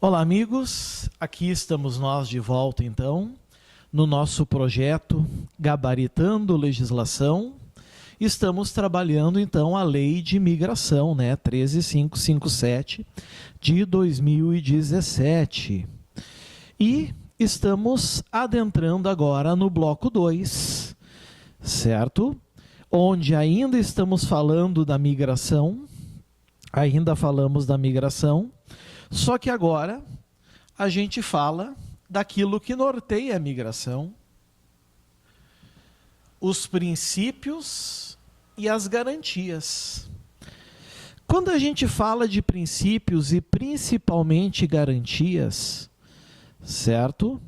Olá, amigos. Aqui estamos nós de volta, então, no nosso projeto Gabaritando Legislação. Estamos trabalhando, então, a Lei de Imigração, né, 13557, de 2017. E estamos adentrando agora no bloco 2, certo? Onde ainda estamos falando da migração, ainda falamos da migração, só que agora a gente fala daquilo que norteia a migração, os princípios e as garantias. Quando a gente fala de princípios e principalmente garantias, certo?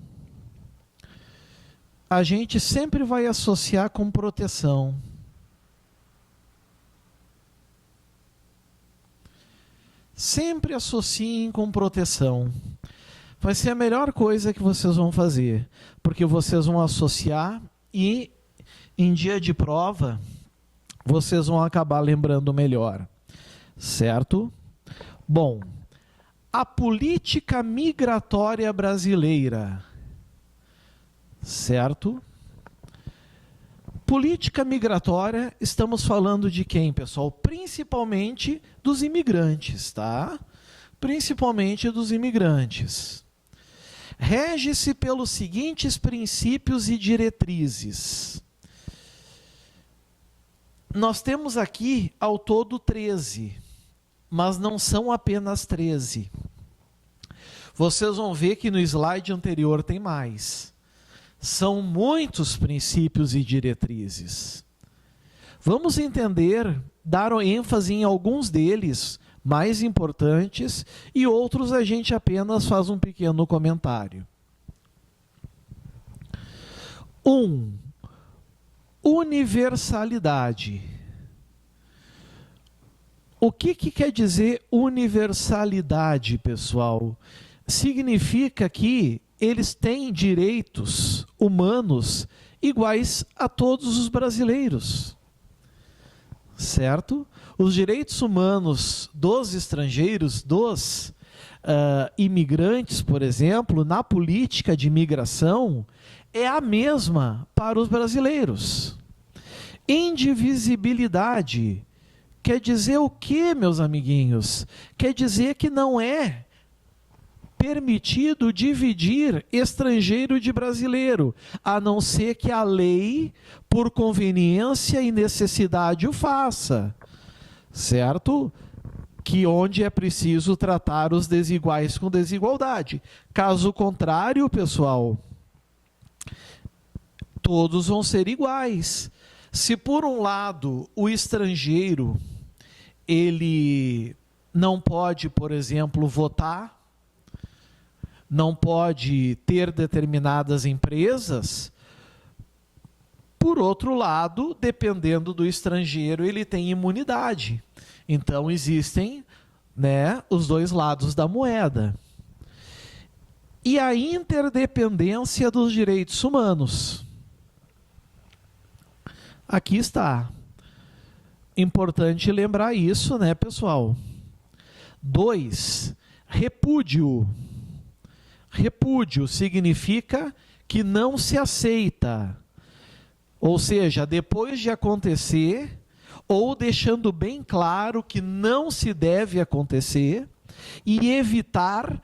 A gente sempre vai associar com proteção. Sempre associem com proteção. Vai ser a melhor coisa que vocês vão fazer, porque vocês vão associar e, em dia de prova, vocês vão acabar lembrando melhor, certo? Bom, a política migratória brasileira, certo? Política migratória, estamos falando de quem, pessoal? Principalmente dos imigrantes, tá? Principalmente dos imigrantes. Rege-se pelos seguintes princípios e diretrizes. Nós temos aqui, ao todo, 13, mas não são apenas 13. Vocês vão ver que no slide anterior tem mais. São muitos princípios e diretrizes. Vamos entender, dar ênfase em alguns deles, mais importantes, e outros a gente apenas faz um pequeno comentário. 1. Universalidade. O que quer dizer universalidade, pessoal? Significa que eles têm direitos humanos iguais a todos os brasileiros, certo? Os direitos humanos dos estrangeiros, dos imigrantes, por exemplo, na política de imigração, é a mesma para os brasileiros. Indivisibilidade quer dizer o quê, meus amiguinhos? Quer dizer que não é permitido dividir estrangeiro de brasileiro, a não ser que a lei, por conveniência e necessidade, o faça, certo? Que onde é preciso tratar os desiguais com desigualdade. Caso contrário, pessoal, todos vão ser iguais. Se por um lado o estrangeiro ele não pode, por exemplo, votar, não pode ter determinadas empresas, por outro lado, dependendo do estrangeiro, ele tem imunidade. Então, existem, né, os dois lados da moeda. E a interdependência dos direitos humanos. Aqui está. Importante lembrar isso, né, pessoal? 2. Repúdio. Repúdio significa que não se aceita, ou seja, depois de acontecer, ou deixando bem claro que não se deve acontecer, e evitar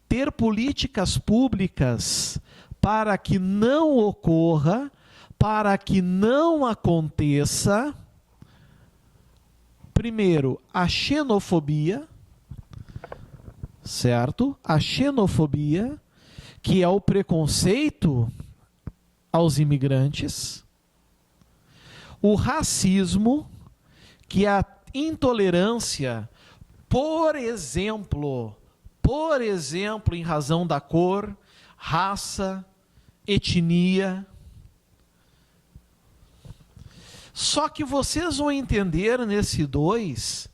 ter políticas públicas para que não ocorra, para que não aconteça, primeiro, a xenofobia, certo? A xenofobia, que é o preconceito aos imigrantes. O racismo, que é a intolerância, por exemplo, em razão da cor, raça, etnia. Só que vocês vão entender nesse 2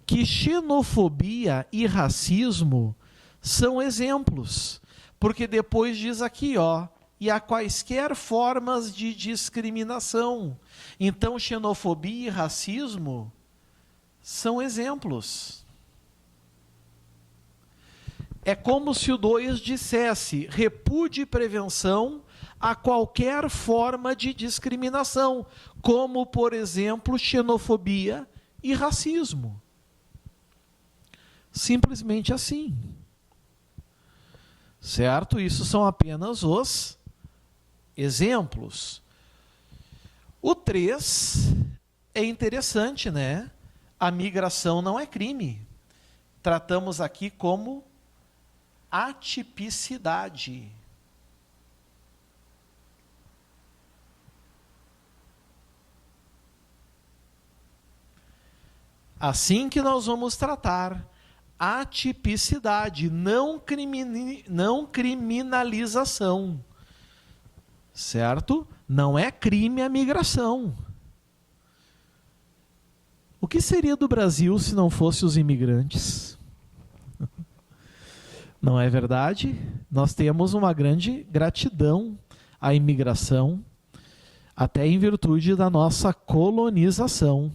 que xenofobia e racismo são exemplos, porque depois diz aqui, ó, e a quaisquer formas de discriminação. Então, xenofobia e racismo são exemplos. É como se o 2 dissesse: repude prevenção a qualquer forma de discriminação, como, por exemplo, xenofobia e racismo. Simplesmente assim. Certo? Isso são apenas os exemplos. O 3 é interessante, né? A migração não é crime. Tratamos aqui como atipicidade. Assim que nós vamos tratar atipicidade, não criminalização. Certo? Não é crime a migração. O que seria do Brasil se não fosse os imigrantes? Não é verdade? Nós temos uma grande gratidão à imigração, até em virtude da nossa colonização.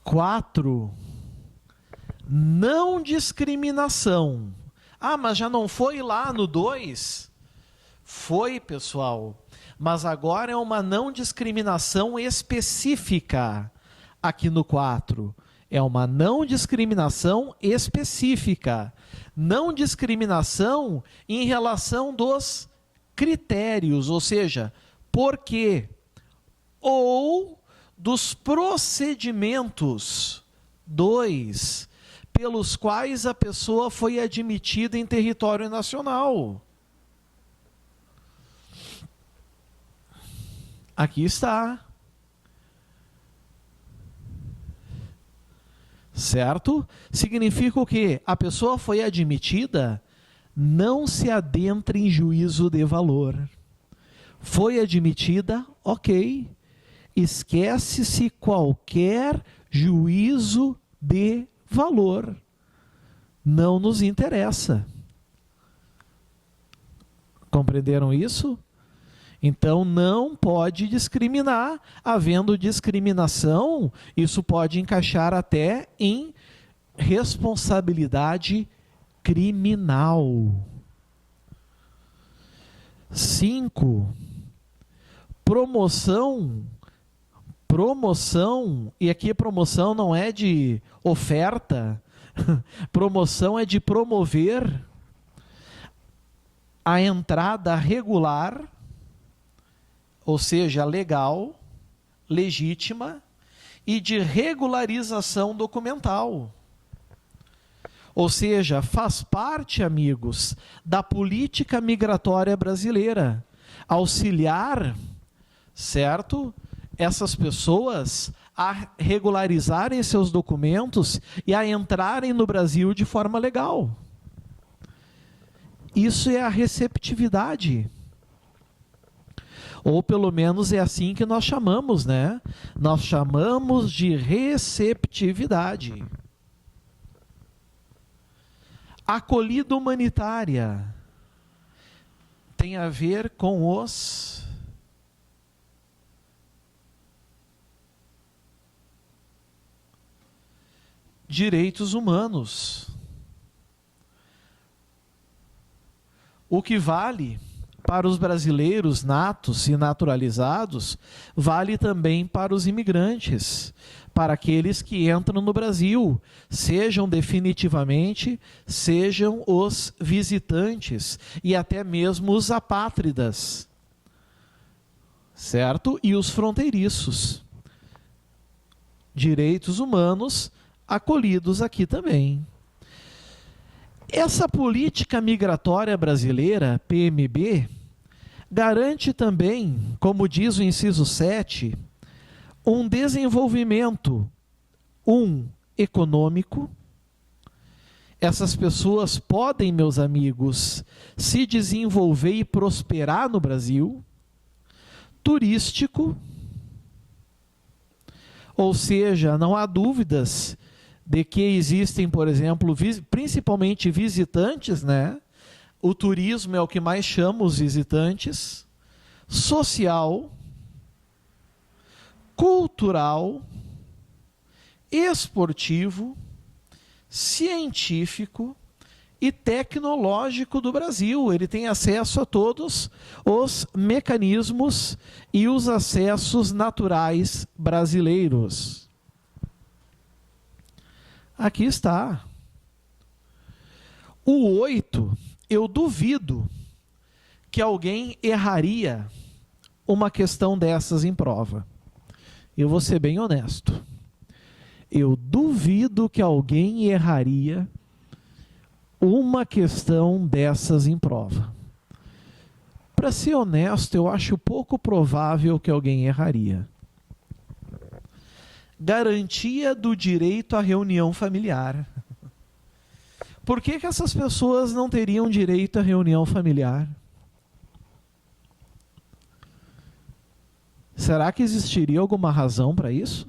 4. Não discriminação. Ah, mas já não foi lá no 2? Foi, pessoal. Mas agora é uma não discriminação específica aqui no 4. É uma não discriminação específica. Não discriminação em relação dos critérios, ou seja, por quê? Ou dos procedimentos, 2, pelos quais a pessoa foi admitida em território nacional. Aqui está. Certo? Significa o quê? A pessoa foi admitida, não se adentra em juízo de valor. Foi admitida, ok. Esquece-se qualquer juízo de valor. Não nos interessa. Compreenderam isso? Então, não pode discriminar. Havendo discriminação, isso pode encaixar até em responsabilidade criminal. 5. Promoção, e aqui promoção não é de oferta, promoção é de promover a entrada regular, ou seja, legal, legítima, e de regularização documental. Ou seja, faz parte, amigos, da política migratória brasileira, auxiliar, certo? Essas pessoas a regularizarem seus documentos e a entrarem no Brasil de forma legal. Isso é a receptividade. Ou pelo menos é assim que nós chamamos, né? Nós chamamos de receptividade. Acolhida humanitária tem a ver com os direitos humanos. O que vale para os brasileiros natos e naturalizados, vale também para os imigrantes, para aqueles que entram no Brasil, sejam definitivamente, sejam os visitantes e até mesmo os apátridas, certo? E os fronteiriços. Direitos humanos acolhidos aqui também. Essa política migratória brasileira, PMB, garante também, como diz o inciso 7, um desenvolvimento, econômico. Essas pessoas podem, meus amigos, se desenvolver e prosperar no Brasil, turístico, ou seja, não há dúvidas de que existem, por exemplo, principalmente visitantes, né? O turismo é o que mais chama os visitantes, social, cultural, esportivo, científico e tecnológico do Brasil. Ele tem acesso a todos os mecanismos e os acessos naturais brasileiros. Aqui está. O 8, eu duvido que alguém erraria uma questão dessas em prova. Eu vou ser bem honesto. Eu duvido que alguém erraria uma questão dessas em prova. Para ser honesto, eu acho pouco provável que alguém erraria. Garantia do direito à reunião familiar. Por que que essas pessoas não teriam direito à reunião familiar? Será que existiria alguma razão para isso?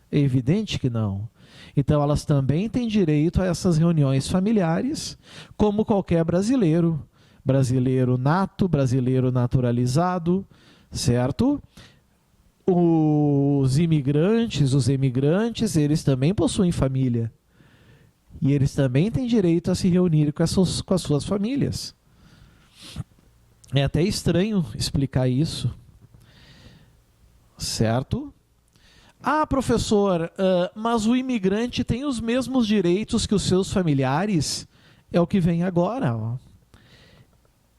É evidente que não. Então elas também têm direito a essas reuniões familiares, como qualquer brasileiro. Brasileiro nato, brasileiro naturalizado, certo? Os emigrantes, eles também possuem família. E eles também têm direito a se reunir com as suas famílias. É até estranho explicar isso. Certo? Ah, professor, mas o imigrante tem os mesmos direitos que os seus familiares? É o que vem agora. Ó.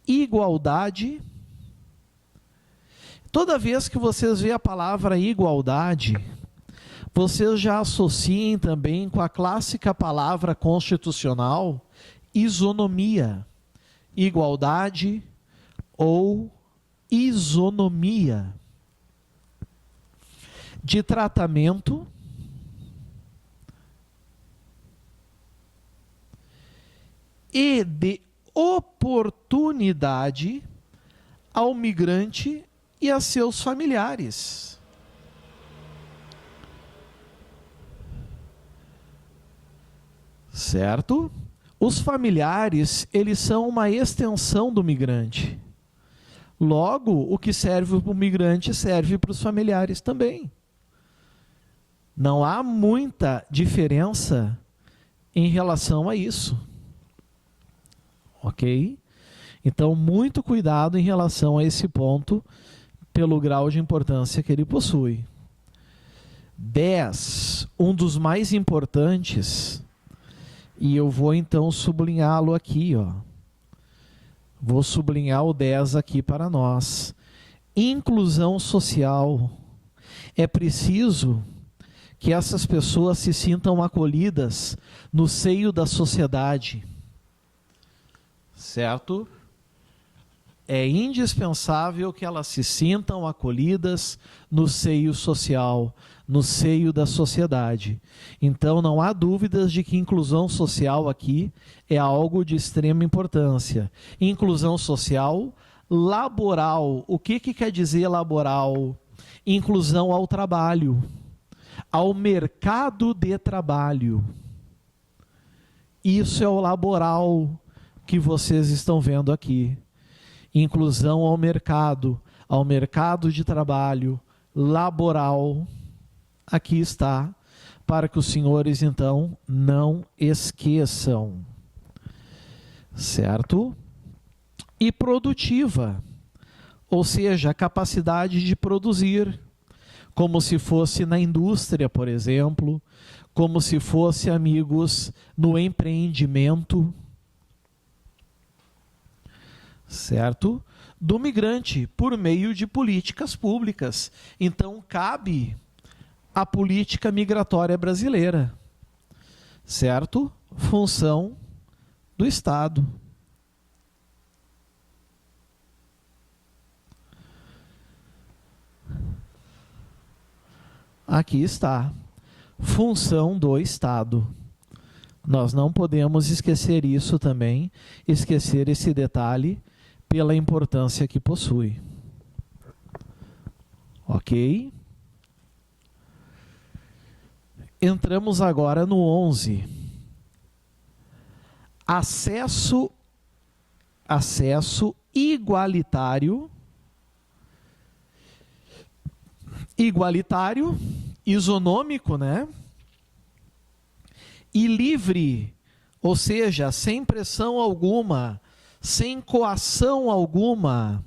Igualdade. Toda vez que vocês veem a palavra igualdade, vocês já associem também com a clássica palavra constitucional, isonomia. Igualdade ou isonomia. De tratamento e de oportunidade ao migrante e a seus familiares. Certo? Os familiares, eles são uma extensão do migrante. Logo, o que serve para o migrante serve para os familiares também. Não há muita diferença em relação a isso. Ok? Então, muito cuidado em relação a esse ponto, pelo grau de importância que ele possui. 10, um dos mais importantes, e eu vou então sublinhá-lo aqui, ó. Vou sublinhar o 10 aqui para nós. Inclusão social. É preciso que essas pessoas se sintam acolhidas no seio da sociedade. Certo? É indispensável que elas se sintam acolhidas no seio social, no seio da sociedade. Então não há dúvidas de que inclusão social aqui é algo de extrema importância. Inclusão social laboral. O que quer dizer laboral? Inclusão ao trabalho, ao mercado de trabalho. Isso é o laboral que vocês estão vendo aqui. Inclusão ao mercado de trabalho, laboral. Aqui está, para que os senhores, então, não esqueçam. Certo? E produtiva, ou seja, a capacidade de produzir, como se fosse na indústria, por exemplo, como se fosse, amigos, no empreendimento. Certo? Do migrante, por meio de políticas públicas. Então, cabe a política migratória brasileira. Certo? Função do Estado. Aqui está. Função do Estado. Nós não podemos esquecer isso também, esquecer esse detalhe, pela importância que possui. Ok? Entramos agora no 11. Acesso igualitário, isonômico, né? e livre, ou seja, sem pressão alguma, sem coação alguma,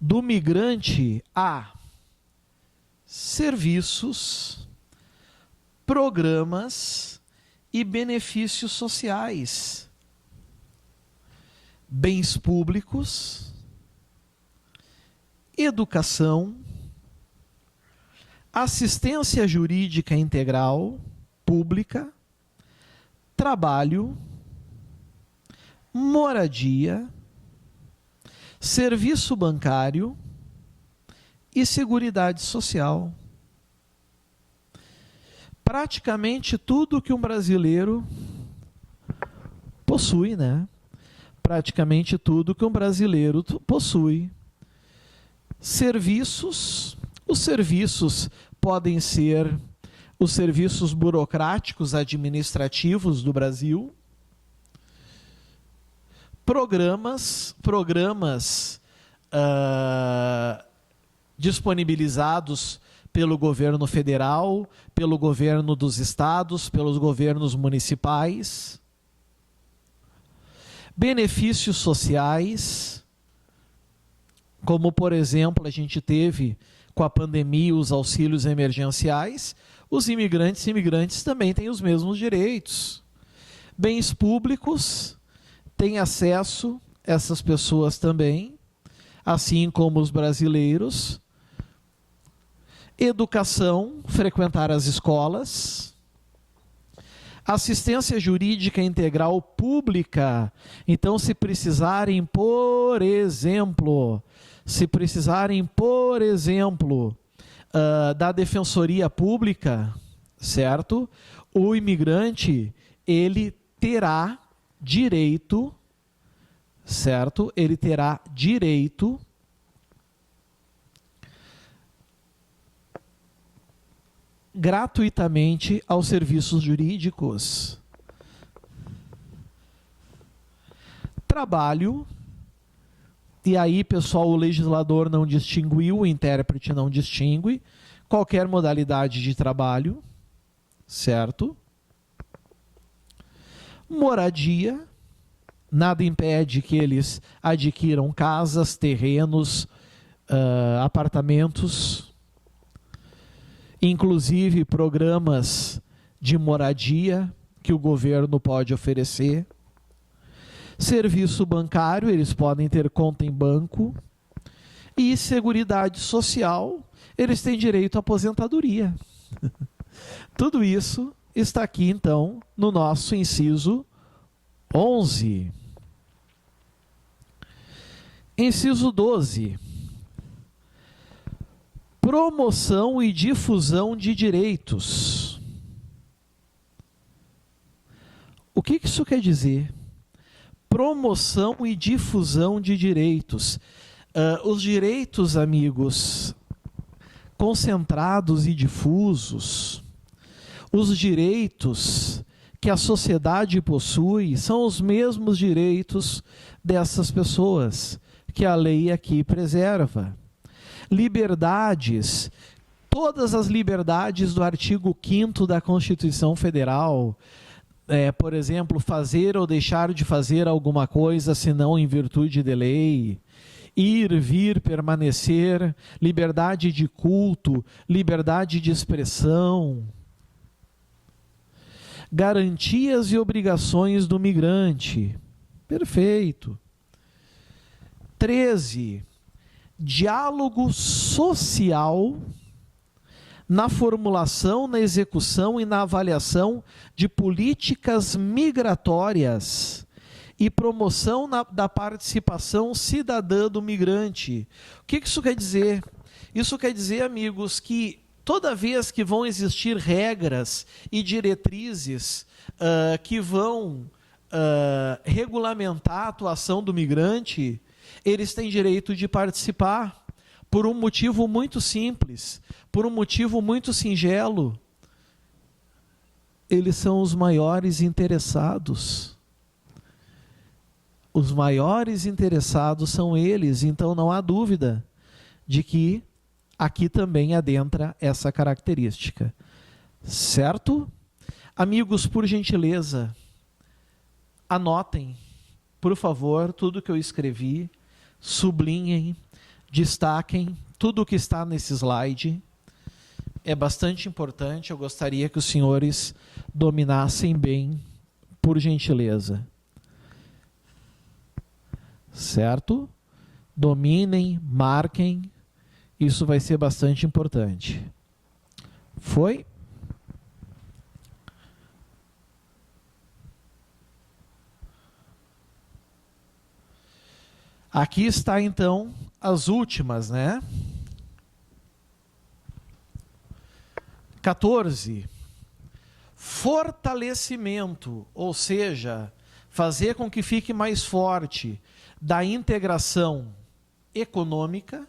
do migrante a serviços, programas e benefícios sociais, bens públicos, educação, assistência jurídica integral, pública, trabalho, moradia, serviço bancário e seguridade social. Praticamente tudo que um brasileiro possui, né? Praticamente tudo que um brasileiro possui. Serviços, os serviços podem ser os serviços burocráticos administrativos do Brasil, programas disponibilizados pelo governo federal, pelo governo dos estados, pelos governos municipais, benefícios sociais, como, por exemplo, a gente teve com a pandemia os auxílios emergenciais, os imigrantes e imigrantes também têm os mesmos direitos. Bens públicos, têm acesso essas pessoas também, assim como os brasileiros. Educação, frequentar as escolas. Assistência jurídica integral pública. Então, se precisarem, por exemplo, da Defensoria Pública, certo? O imigrante, ele terá direito, certo? Ele terá direito gratuitamente aos serviços jurídicos. Trabalho, e aí, pessoal, o legislador não distinguiu, o intérprete não distingue, qualquer modalidade de trabalho, certo? Moradia, nada impede que eles adquiram casas, terrenos, apartamentos, inclusive programas de moradia que o governo pode oferecer. Serviço bancário, eles podem ter conta em banco. E seguridade social, eles têm direito à aposentadoria. Tudo isso está aqui, então, no nosso inciso 11. Inciso 12. Promoção e difusão de direitos. O que isso quer dizer? Promoção e difusão de direitos. Os direitos, amigos, concentrados e difusos, os direitos que a sociedade possui são os mesmos direitos dessas pessoas que a lei aqui preserva. Liberdades, todas as liberdades do artigo 5º da Constituição Federal, por exemplo, fazer ou deixar de fazer alguma coisa senão em virtude de lei, ir, vir, permanecer, liberdade de culto, liberdade de expressão, garantias e obrigações do migrante. Perfeito. 13. Diálogo social na formulação, na execução e na avaliação de políticas migratórias e promoção da participação cidadã do migrante. O que isso quer dizer? Isso quer dizer, amigos, que toda vez que vão existir regras e diretrizes que vão regulamentar a atuação do migrante, eles têm direito de participar por um motivo muito simples, por um motivo muito singelo. Eles são os maiores interessados. Os maiores interessados são eles, então não há dúvida de que aqui também adentra essa característica. Certo? Amigos, por gentileza, anotem, por favor, tudo que eu escrevi, sublinhem, destaquem tudo o que está nesse slide. É bastante importante, eu gostaria que os senhores dominassem bem, por gentileza. Certo? Dominem, marquem, isso vai ser bastante importante. Foi? Aqui está, então, as últimas, né? 14. Fortalecimento, ou seja, fazer com que fique mais forte da integração econômica.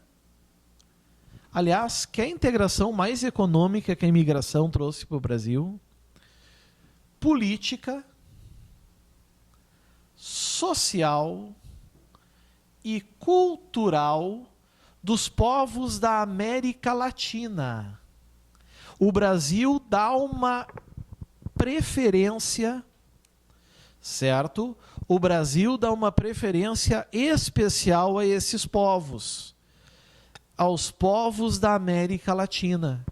Aliás, quer integração mais econômica que a imigração trouxe para o Brasil? Política, social e cultural dos povos da América Latina. O Brasil dá uma preferência, certo? O Brasil dá uma preferência especial a esses povos, aos povos da América Latina.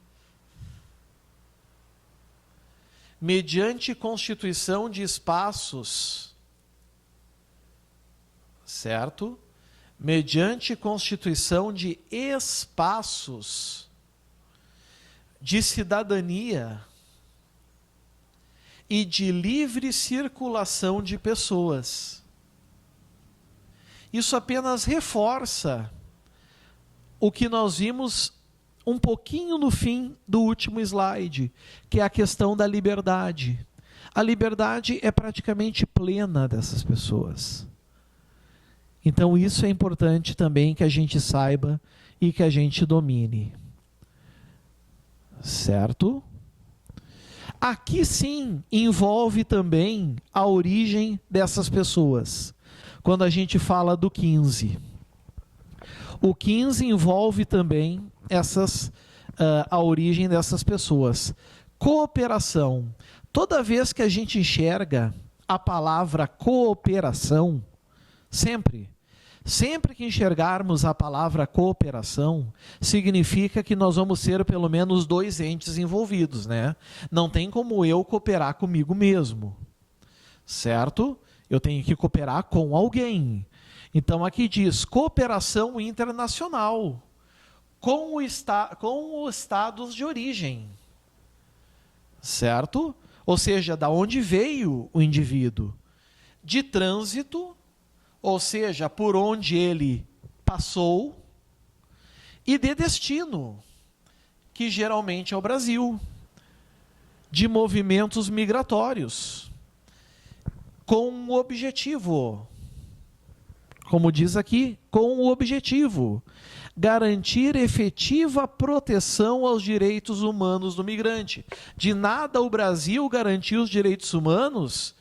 Mediante constituição de espaços, certo? Mediante constituição de espaços de cidadania e de livre circulação de pessoas. Isso apenas reforça o que nós vimos um pouquinho no fim do último slide, que é a questão da liberdade. A liberdade é praticamente plena dessas pessoas. Então isso é importante também que a gente saiba e que a gente domine. Certo? Aqui sim envolve também a origem dessas pessoas. Quando a gente fala do 15. O 15 envolve também a origem dessas pessoas. Cooperação. Toda vez que a gente enxerga a palavra cooperação, sempre que enxergarmos a palavra cooperação, significa que nós vamos ser pelo menos dois entes envolvidos, né? Não tem como eu cooperar comigo mesmo, certo? Eu tenho que cooperar com alguém. Então aqui diz cooperação internacional com os estados de origem, certo? Ou seja, da onde veio o indivíduo. De trânsito, ou seja, por onde ele passou, e de destino, que geralmente é o Brasil, de movimentos migratórios, com um objetivo, como diz aqui, com o objetivo, garantir efetiva proteção aos direitos humanos do migrante. De nada o Brasil garantir os direitos humanos,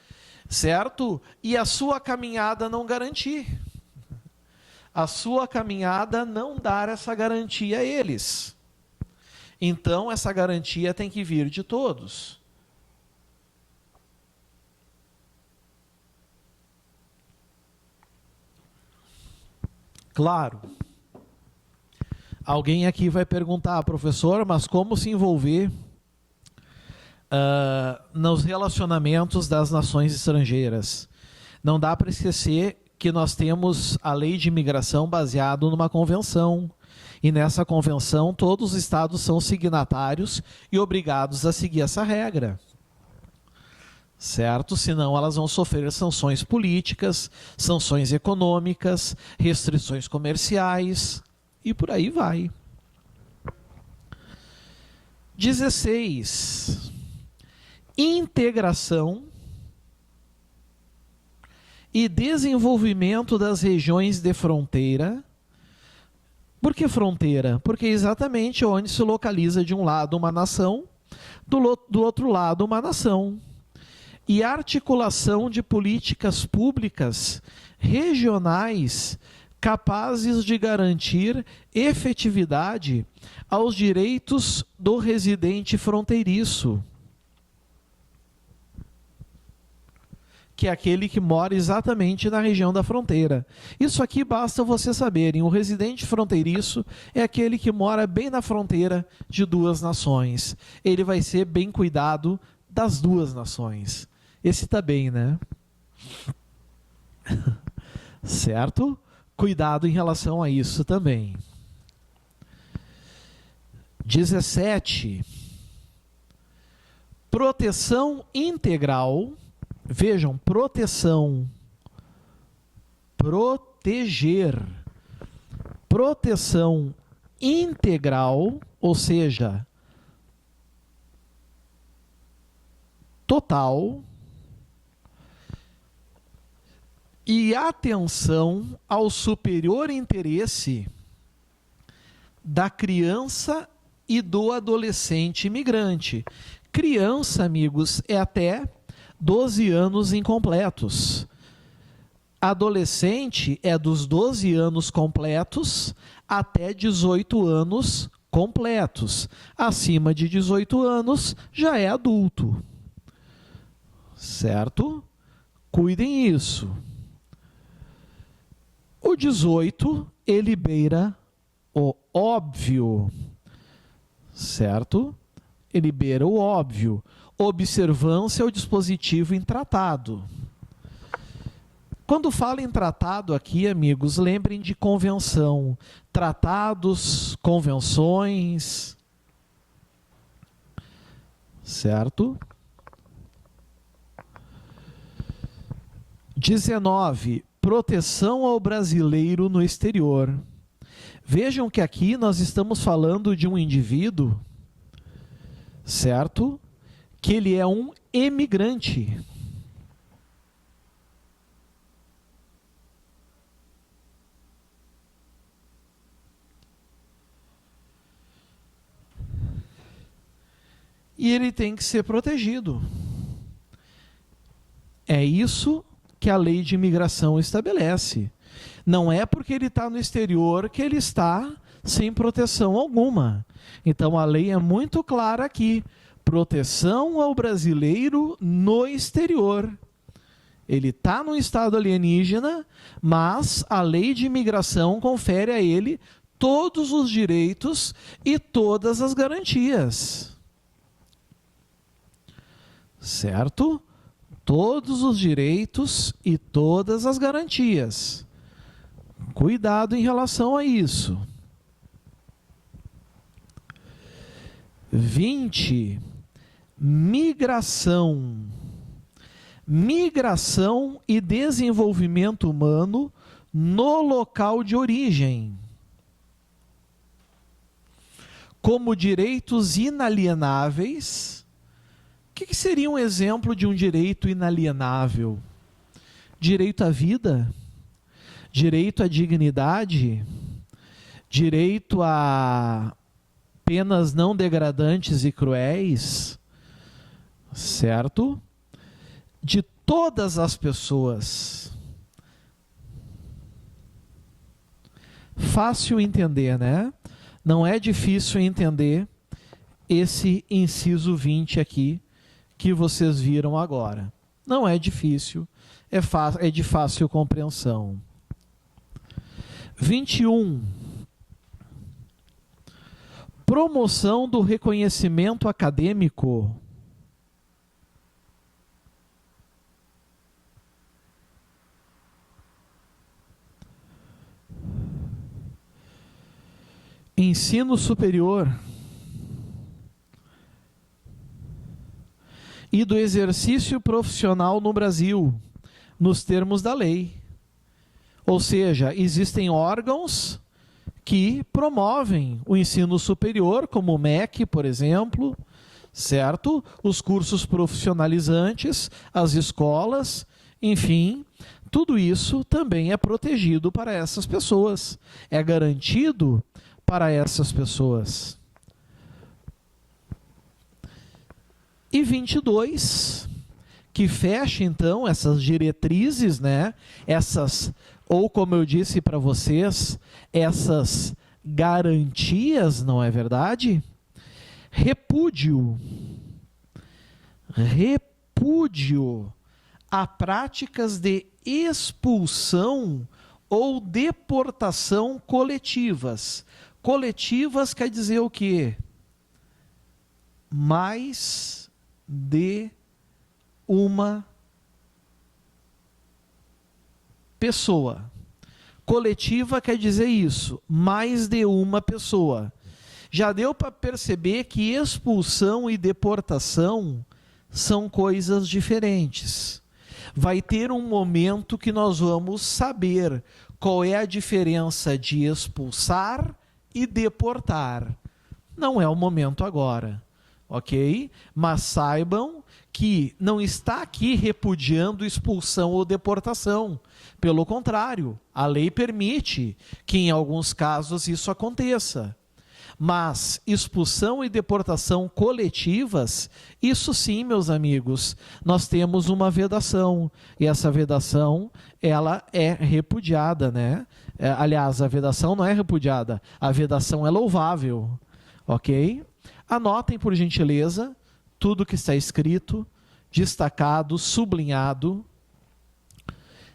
certo? E a sua caminhada não garantir. A sua caminhada não dar essa garantia a eles. Então, essa garantia tem que vir de todos. Claro. Alguém aqui vai perguntar, professor, mas como se envolver nos relacionamentos das nações estrangeiras? Não dá para esquecer que nós temos a lei de imigração baseada numa convenção. E nessa convenção todos os estados são signatários e obrigados a seguir essa regra. Certo? Senão elas vão sofrer sanções políticas, sanções econômicas, restrições comerciais e por aí vai. 16. Integração e desenvolvimento das regiões de fronteira. Por que fronteira? Porque é exatamente onde se localiza de um lado uma nação, do outro lado uma nação. E articulação de políticas públicas regionais capazes de garantir efetividade aos direitos do residente fronteiriço. que é aquele que mora exatamente na região da fronteira. Isso aqui basta vocês saberem. O residente fronteiriço é aquele que mora bem na fronteira de duas nações. Ele vai ser bem cuidado das duas nações. Esse está bem, né? Certo? Cuidado em relação a isso também. 17. Proteção integral. Vejam, proteção. Proteger. Proteção integral, ou seja, total. E atenção ao superior interesse da criança e do adolescente imigrante. Criança, amigos, é até 12 anos incompletos. Adolescente é dos 12 anos completos até 18 anos completos. Acima de 18 anos já é adulto. Certo? Cuidem isso. O 18, ele beira o óbvio, certo? Ele beira o óbvio. Observância é o dispositivo em tratado. Quando fala em tratado aqui, amigos, lembrem de convenção. Tratados, convenções, certo? 19. Proteção ao brasileiro no exterior. Vejam que aqui nós estamos falando de um indivíduo, certo? Que ele é um emigrante. E ele tem que ser protegido. É isso que a lei de imigração estabelece. Não é porque ele está no exterior que ele está sem proteção alguma. Então a lei é muito clara aqui. Proteção ao brasileiro no exterior. Ele está num estado alienígena, mas a lei de imigração confere a ele todos os direitos e todas as garantias. Certo? Todos os direitos e todas as garantias. Cuidado em relação a isso. 20. Migração. Migração e desenvolvimento humano no local de origem. Como direitos inalienáveis. O que seria um exemplo de um direito inalienável? Direito à vida? Direito à dignidade? Direito a penas não degradantes e cruéis? Certo? De todas as pessoas. Fácil entender, né? Não é difícil entender esse inciso 20 aqui, que vocês viram agora. Não é difícil, é de fácil compreensão. 21. Promoção do reconhecimento acadêmico. Ensino superior. E do exercício profissional no Brasil, nos termos da lei. Ou seja, existem órgãos que promovem o ensino superior, como o MEC, por exemplo, certo? Os cursos profissionalizantes, as escolas, enfim, tudo isso também é protegido para essas pessoas, é garantido para essas pessoas. E 22, que fecha então essas diretrizes, né? Essas, ou como eu disse para vocês, essas garantias, não é verdade? Repúdio. Repúdio a práticas de expulsão ou deportação coletivas. Coletivas quer dizer o quê? Mais de uma pessoa. Coletiva quer dizer isso, mais de uma pessoa. Já deu para perceber que expulsão e deportação são coisas diferentes. Vai ter um momento que nós vamos saber qual é a diferença de expulsar e deportar. Não é o momento agora, ok? Mas saibam que não está aqui repudiando expulsão ou deportação. Pelo contrário, a lei permite que em alguns casos isso aconteça. Mas expulsão e deportação coletivas, isso sim, meus amigos, nós temos uma vedação. E essa vedação, ela é repudiada, né? Aliás, a vedação não é repudiada, a vedação é louvável, ok? Anotem, por gentileza, tudo que está escrito, destacado, sublinhado,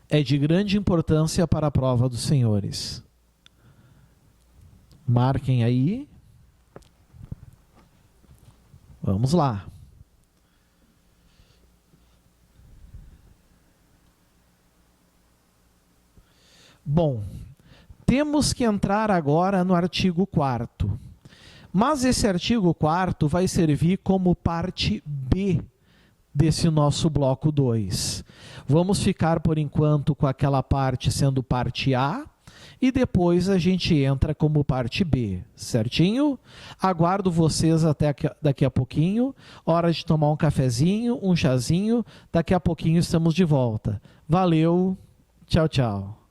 é de grande importância para a prova dos senhores. Marquem aí. Vamos lá. Bom, temos que entrar agora no artigo 4º. Mas esse artigo 4º vai servir como parte B desse nosso bloco 2. Vamos ficar por enquanto com aquela parte sendo parte A e depois a gente entra como parte B, certinho? Aguardo vocês até daqui a pouquinho, hora de tomar um cafezinho, um chazinho, daqui a pouquinho estamos de volta. Valeu, tchau, tchau.